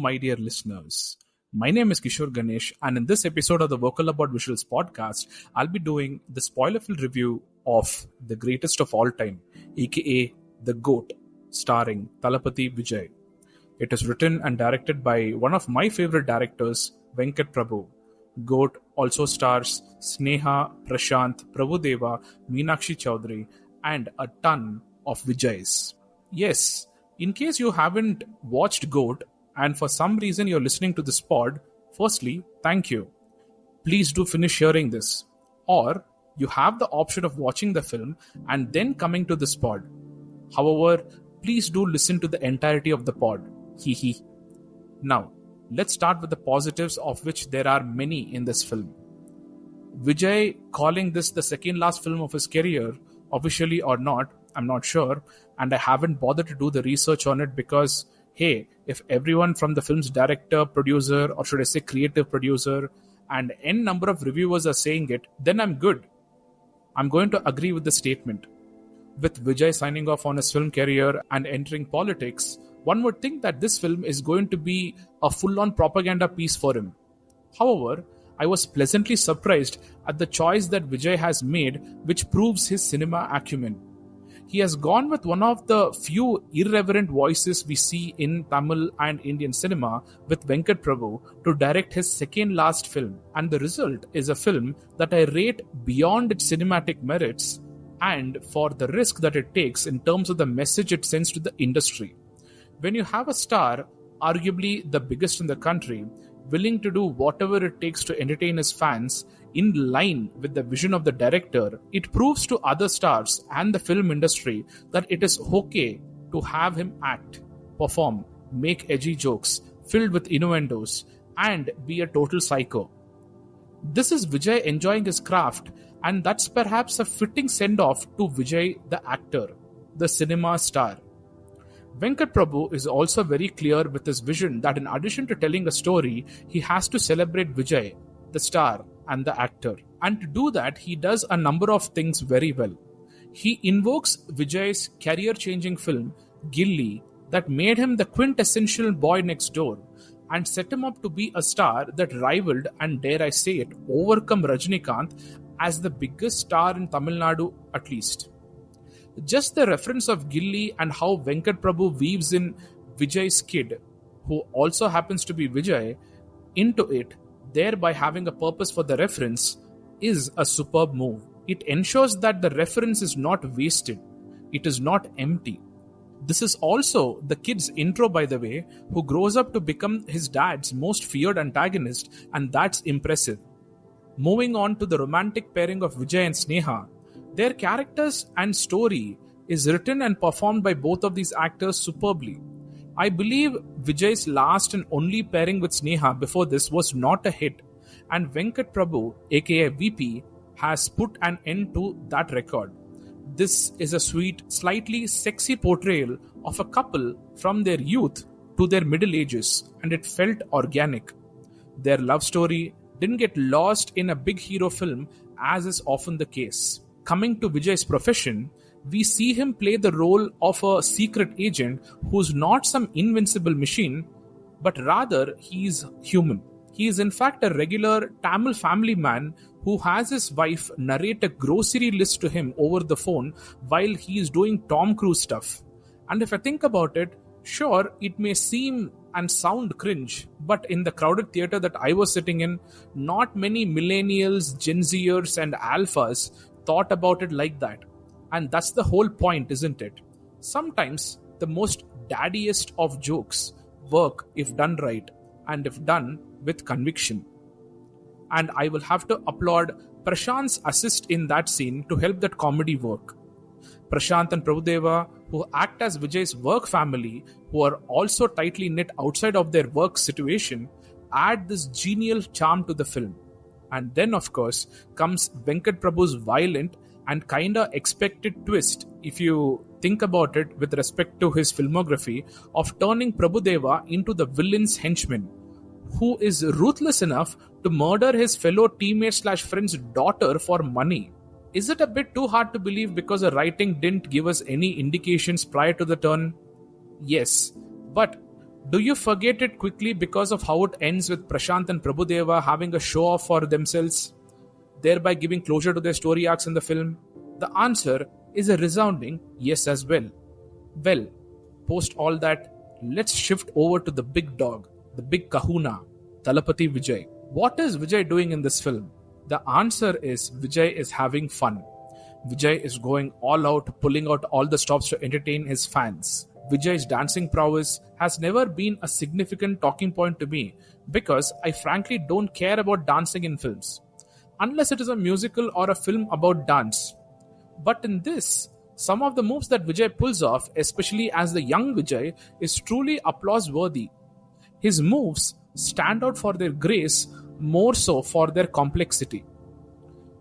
my dear listeners. My name is Kishore Ganesh, and in this episode of the Vocal About Visuals podcast, I'll be doing the spoiler-filled review of the greatest of all time, aka The GOAT, starring Thalapathy Vijay. It is written and directed by one of my favorite directors, Venkat Prabhu. GOAT also stars Sneha, Prashant, Prabhu, Meenaakshi Chaudhary, and a ton of Vijays. Yes, in case you haven't watched GOAT and for some reason you're listening to this pod, firstly, thank you. Please do finish hearing this. Or you have the option of watching the film and then coming to this pod. However, please do listen to the entirety of the pod. Hee hee. Now, let's start with the positives, of which there are many in this film. Vijay calling this the second last film of his career, officially or not, I'm not sure, and I haven't bothered to do the research on it because, hey, if everyone from the film's director, producer, or should I say creative producer, and n number of reviewers are saying it, then I'm good. I'm going to agree with the statement. With Vijay signing off on his film career and entering politics, one would think that this film is going to be a full-on propaganda piece for him. However, I was pleasantly surprised at the choice that Vijay has made, which proves his cinema acumen. He has gone with one of the few irreverent voices we see in Tamil and Indian cinema with Venkat Prabhu to direct his second last film, and the result is a film that I rate beyond its cinematic merits and for the risk that it takes in terms of the message it sends to the industry. When you have a star, arguably the biggest in the country, willing to do whatever it takes to entertain his fans in line with the vision of the director, it proves to other stars and the film industry that it is okay to have him act, perform, make edgy jokes filled with innuendos, and be a total psycho. This is Vijay enjoying his craft, and that's perhaps a fitting send-off to Vijay the actor, the cinema star. Venkat Prabhu is also very clear with his vision that in addition to telling a story, he has to celebrate Vijay, the star and the actor. And to do that, he does a number of things very well. He invokes Vijay's career-changing film, Gilli, that made him the quintessential boy next door and set him up to be a star that rivaled and, dare I say it, overcome Rajinikanth as the biggest star in Tamil Nadu at least. Just the reference of Gilli and how Venkat Prabhu weaves in Vijay's kid, who also happens to be Vijay, into it, thereby having a purpose for the reference, is a superb move. It ensures that the reference is not wasted. It is not empty. This is also the kid's intro, by the way, who grows up to become his dad's most feared antagonist, and that's impressive. Moving on to the romantic pairing of Vijay and Sneha, their characters and story is written and performed by both of these actors superbly. I believe Vijay's last and only pairing with Sneha before this was not a hit, and Venkat Prabhu, aka VP, has put an end to that record. This is a sweet, slightly sexy portrayal of a couple from their youth to their middle ages, and it felt organic. Their love story didn't get lost in a big hero film, as is often the case. Coming to Vijay's profession, we see him play the role of a secret agent who's not some invincible machine, but rather he's human. He is in fact a regular Tamil family man who has his wife narrate a grocery list to him over the phone while he is doing Tom Cruise stuff. And if I think about it, sure, it may seem and sound cringe, but in the crowded theater that I was sitting in, not many millennials, Gen Zers and alphas thought about it like that. And that's the whole point, isn't it? Sometimes the most daddiest of jokes work if done right and if done with conviction. And I will have to applaud Prashant's assist in that scene to help that comedy work. Prashant and Prabhu, who act as Vijay's work family, who are also tightly knit outside of their work situation, add this genial charm to the film. And then, of course, comes Venkat Prabhu's violent and kinda expected twist, if you think about it with respect to his filmography, of turning Prabhu into the villain's henchman, who is ruthless enough to murder his fellow teammate/friend's daughter for money. Is it a bit too hard to believe because the writing didn't give us any indications prior to the turn? Yes, but Do you forget it quickly because of how it ends with Prashant and Prabhudeva having a show off for themselves, thereby giving closure to their story arcs in the film? The answer is a resounding yes as well. Well, post all that, let's shift over to the big dog, the big kahuna, Thalapathy Vijay. What is Vijay doing in this film? The answer is Vijay is having fun. Vijay is going all out, pulling out all the stops to entertain his fans. Vijay's dancing prowess has never been a significant talking point to me because I frankly don't care about dancing in films, unless it is a musical or a film about dance. But in this, some of the moves that Vijay pulls off, especially as the young Vijay, is truly applause worthy. His moves stand out for their grace more so for their complexity.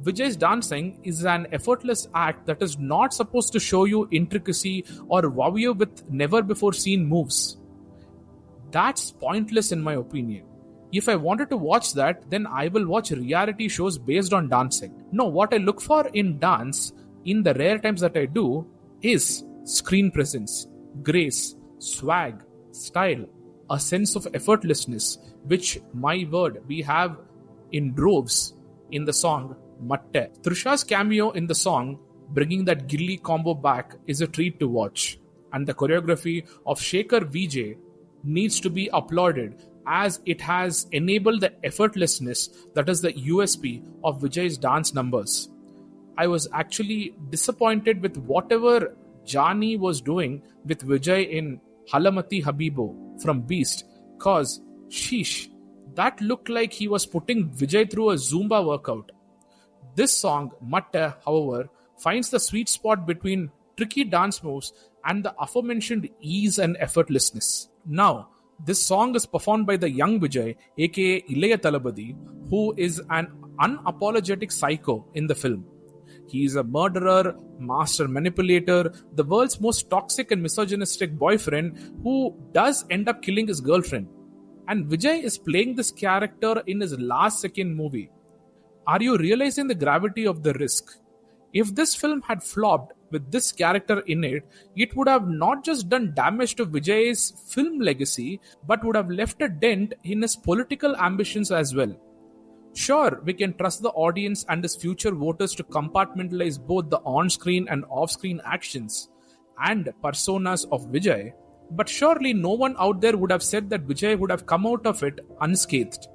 Vijay's dancing is an effortless act that is not supposed to show you intricacy or wow you with never before seen moves. That's pointless in my opinion. If I wanted to watch that, then I will watch reality shows based on dancing. No, what I look for in dance, in the rare times that I do, is screen presence, grace, swag, style, a sense of effortlessness, which, my word, we have in droves in the song Matte. Trisha's cameo in the song, bringing that Gilly combo back, is a treat to watch. And the choreography of Shaker Vijay needs to be applauded as it has enabled the effortlessness that is the USP of Vijay's dance numbers. I was actually disappointed with whatever Jani was doing with Vijay in Halamati Habibo from Beast, cause sheesh, that looked like he was putting Vijay through a Zumba workout. This song, Matte, however, finds the sweet spot between tricky dance moves and the aforementioned ease and effortlessness. Now, this song is performed by the young Vijay, aka Ilaya Thalapathy, who is an unapologetic psycho in the film. He is a murderer, master manipulator, the world's most toxic and misogynistic boyfriend who does end up killing his girlfriend. And Vijay is playing this character in his last second movie. Are you realizing the gravity of the risk? If this film had flopped with this character in it, it would have not just done damage to Vijay's film legacy, but would have left a dent in his political ambitions as well. Sure, we can trust the audience and his future voters to compartmentalize both the on-screen and off-screen actions and personas of Vijay, but surely no one out there would have said that Vijay would have come out of it unscathed.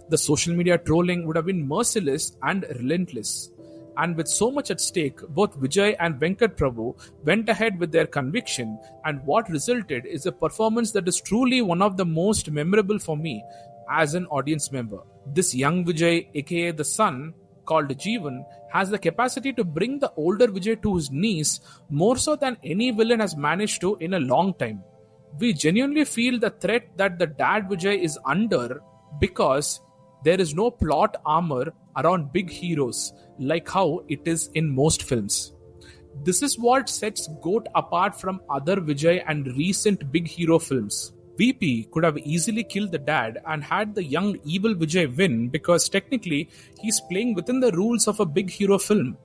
The social media trolling would have been merciless and relentless. And with so much at stake, both Vijay and Venkat Prabhu went ahead with their conviction, and what resulted is a performance that is truly one of the most memorable for me as an audience member. This young Vijay, aka the son, called Jeevan, has the capacity to bring the older Vijay to his knees more so than any villain has managed to in a long time. We genuinely feel the threat that the dad Vijay is under because there is no plot armor around big heroes like how it is in most films. This is what sets GOAT apart from other Vijay and recent big hero films. VP could have easily killed the dad and had the young evil Vijay win because technically he's playing within the rules of a big hero film.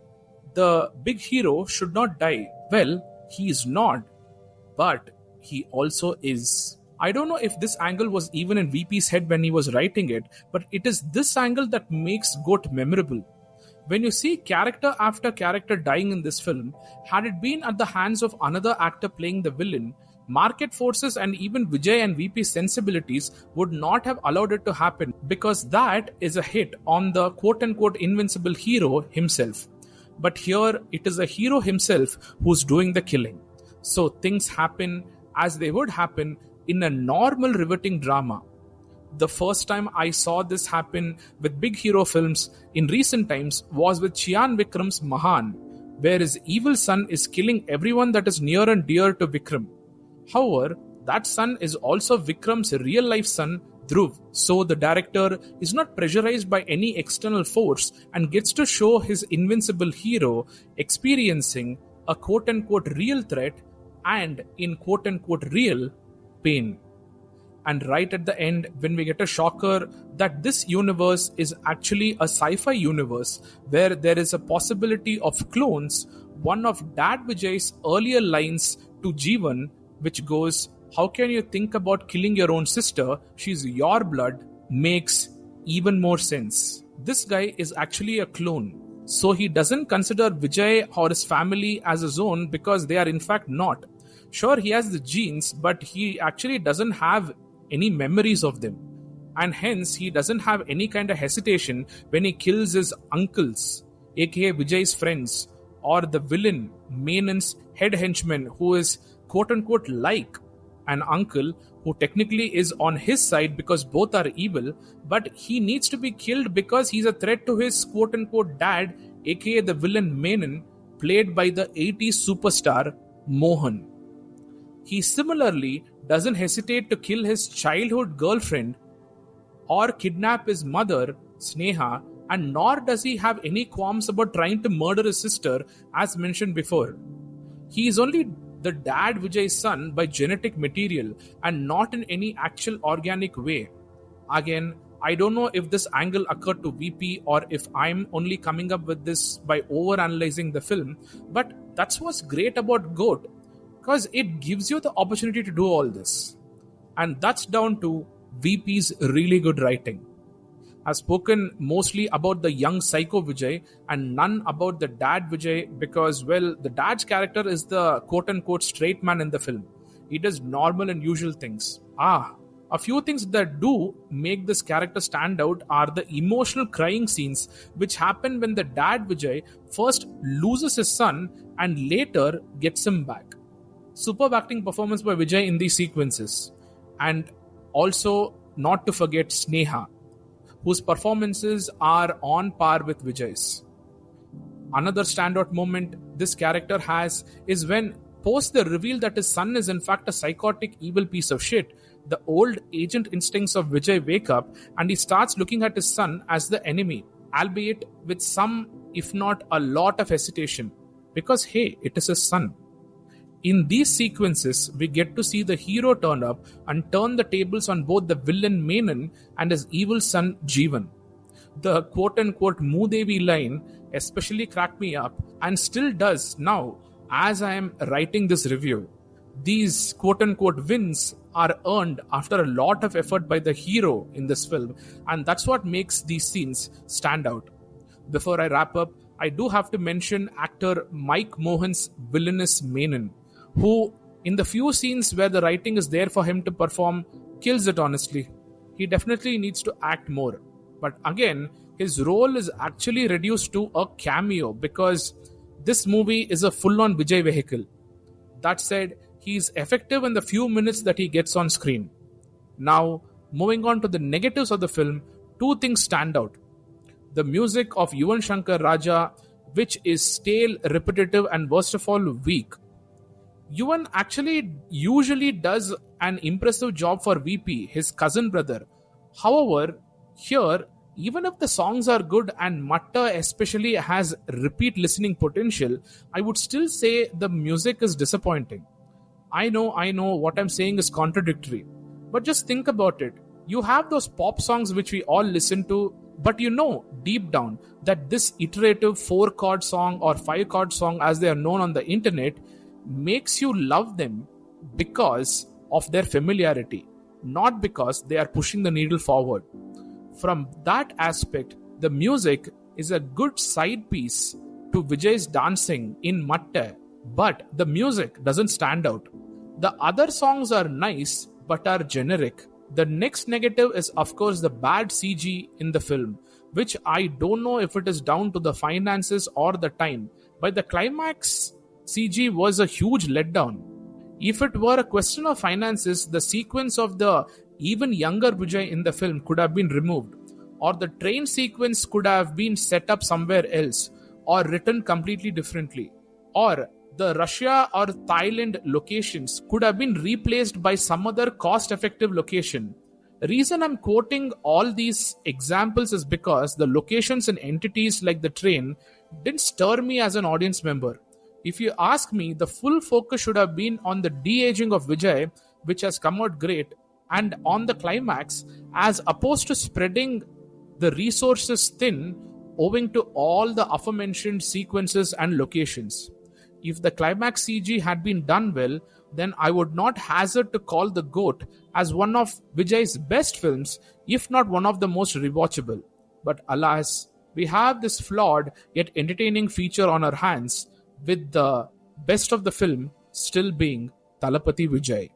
The big hero should not die. Well, he is not, but he also is. I don't know if this angle was even in VP's head when he was writing it, but it is this angle that makes GOAT memorable. When you see character after character dying in this film, had it been at the hands of another actor playing the villain, market forces and even Vijay and VP's sensibilities would not have allowed it to happen because that is a hit on the quote-unquote invincible hero himself. But here, it is a hero himself who's doing the killing. So things happen as they would happen in a normal riveting drama. The first time I saw this happen with big hero films in recent times was with Chyan Vikram's Mahan, where his evil son is killing everyone that is near and dear to Vikram. However, that son is also Vikram's real-life son, Dhruv, so the director is not pressurized by any external force and gets to show his invincible hero experiencing a quote-unquote real threat and in quote-unquote real pain. And right at the end, when we get a shocker that this universe is actually a sci-fi universe where there is a possibility of clones, one of Dad Vijay's earlier lines to Jeevan, which goes, how can you think about killing your own sister? She's your blood, makes even more sense. This guy is actually a clone. So he doesn't consider Vijay or his family as his own because they are in fact not. Sure, he has the genes, but he actually doesn't have any memories of them. And hence, he doesn't have any kind of hesitation when he kills his uncles, aka Vijay's friends, or the villain, Menon's head henchman, who is quote unquote like an uncle who technically is on his side because both are evil, but he needs to be killed because he's a threat to his quote unquote dad, aka the villain Menon, played by the 80s superstar Mohan. He similarly doesn't hesitate to kill his childhood girlfriend or kidnap his mother, Sneha, and nor does he have any qualms about trying to murder his sister, as mentioned before. He is only the dad Vijay's son by genetic material and not in any actual organic way. Again, I don't know if this angle occurred to VP or if I'm only coming up with this by over-analyzing the film, but that's what's great about GOAT, because it gives you the opportunity to do all this. And that's down to VP's really good writing. I've spoken mostly about the young psycho Vijay and none about the dad Vijay because, well, the dad's character is the quote-unquote straight man in the film. He does normal and usual things. A few things that do make this character stand out are the emotional crying scenes which happen when the dad Vijay first loses his son and later gets him back. Superb acting performance by Vijay in these sequences. And also, not to forget Sneha, whose performances are on par with Vijay's. Another standout moment this character has is when, post the reveal that his son is in fact a psychotic evil piece of shit, the old agent instincts of Vijay wake up and he starts looking at his son as the enemy, albeit with some, if not a lot of hesitation, because hey, it is his son. In these sequences, we get to see the hero turn up and turn the tables on both the villain Menon and his evil son Jeevan. The quote-unquote Moodevi line especially cracked me up and still does now as I am writing this review. These quote-unquote wins are earned after a lot of effort by the hero in this film, and that's what makes these scenes stand out. Before I wrap up, I do have to mention actor Mike Mohan's villainous Menon, who, in the few scenes where the writing is there for him to perform, kills it honestly. He definitely needs to act more. But again, his role is actually reduced to a cameo because this movie is a full-on Vijay vehicle. That said, he is effective in the few minutes that he gets on screen. Now, moving on to the negatives of the film, two things stand out. The music of Yuvan Shankar Raja, which is stale, repetitive, and worst of all, weak. Yuvan actually usually does an impressive job for VP, his cousin brother. However, here, even if the songs are good and Matta especially has repeat listening potential, I would still say the music is disappointing. I know what I'm saying is contradictory. But just think about it. You have those pop songs which we all listen to, but you know deep down that this iterative 4-chord song or 5-chord song as they are known on the internet makes you love them because of their familiarity, not because they are pushing the needle forward. From that aspect, the music is a good side piece to Vijay's dancing in Matta, but the music doesn't stand out. The other songs are nice but are generic. The next negative is of course the bad CG in the film, which I don't know if it is down to the finances or the time, but the climax CG was a huge letdown. If it were a question of finances, the sequence of the even younger Vijay in the film could have been removed, or the train sequence could have been set up somewhere else, or written completely differently, or the Russia or Thailand locations could have been replaced by some other cost-effective location. The reason I'm quoting all these examples is because the locations and entities like the train didn't stir me as an audience member. If you ask me, the full focus should have been on the de-aging of Vijay, which has come out great, and on the climax, as opposed to spreading the resources thin owing to all the aforementioned sequences and locations. If the climax CG had been done well, then I would not hazard to call The Goat as one of Vijay's best films, if not one of the most rewatchable. But alas, we have this flawed yet entertaining feature on our hands, with the best of the film still being Thalapathy Vijay.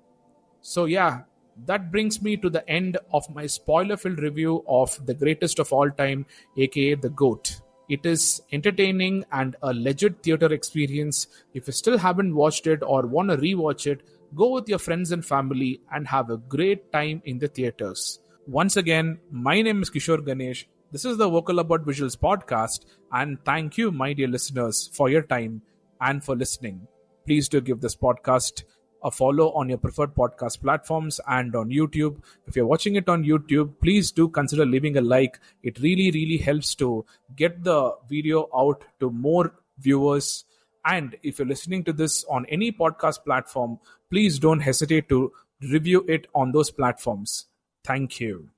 So yeah, that brings me to the end of my spoiler-filled review of the greatest of all time, aka The Goat. It is entertaining and a legit theater experience. If you still haven't watched it or want to rewatch it, go with your friends and family and have a great time in the theaters. Once again, my name is Kishore Ganesh. This is the Vocal About Visuals podcast, and thank you, my dear listeners, for your time and for listening. Please do give this podcast a follow on your preferred podcast platforms and on YouTube. If you're watching it on YouTube, please do consider leaving a like. It really, really helps to get the video out to more viewers. And if you're listening to this on any podcast platform, please don't hesitate to review it on those platforms. Thank you.